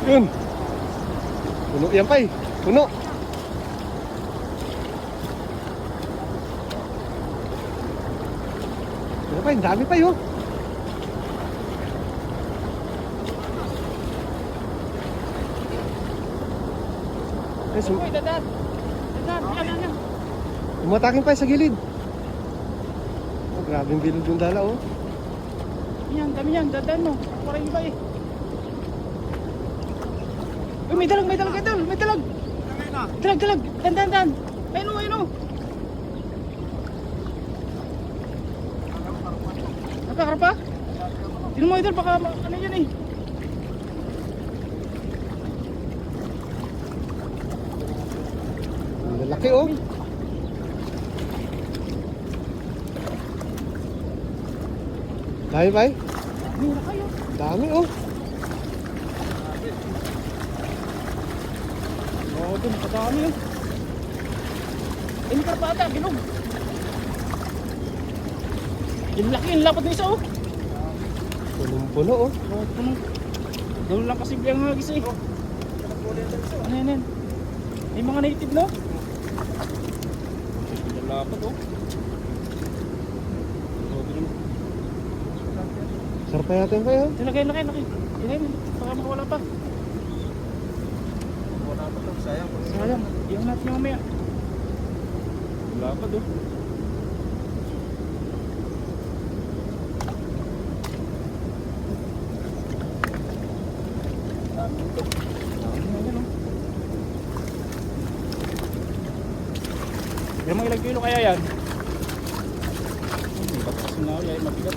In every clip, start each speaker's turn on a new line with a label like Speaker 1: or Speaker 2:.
Speaker 1: Yun. Puno yan pa eh. Puno. Ano pa, ang dami pa yun.
Speaker 2: Uy, dadan. Dadan, yan.
Speaker 1: Umatakin pa sa gilid. Oh, grabe yung bilog yung dala oh.
Speaker 2: Yan, dami yan, dadan mo. Parang iba eh. Uy, may dalag, idol. May dalag. Dalag. Dan. Ayun o. Nagkakarapa? Tignan mo, idol, baka ano yan eh.
Speaker 1: Ang lalaki oh. Dami pa eh.
Speaker 2: Mura kayo.
Speaker 1: Dami oh.
Speaker 2: Oo, dun, kadami yun. Ay, may karpata, bilog. Yung laki, yung lapad na isa oh.
Speaker 1: Punong-puno oh.
Speaker 2: Oo, punong. Gano'n lang kasi biyang hagis eh. Ano yan? May mga native no? Yung lapad oh.
Speaker 1: Sarap pa yata yun kayo.
Speaker 2: Laki. Ilagay mo, baka makawala pa.
Speaker 3: Wala pa to, sayang.
Speaker 2: Sayang, iyan natin yung mamaya. Lapad oh. Ilang kilo kaya yan? Batas na ako yan, mabigat.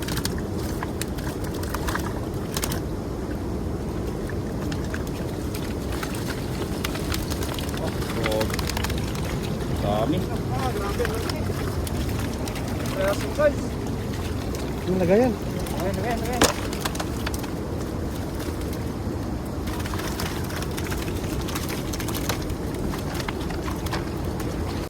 Speaker 2: Oh, dami.
Speaker 3: Grabe, laki. Kaya guys.
Speaker 1: Yung lagayan.
Speaker 2: Ayan.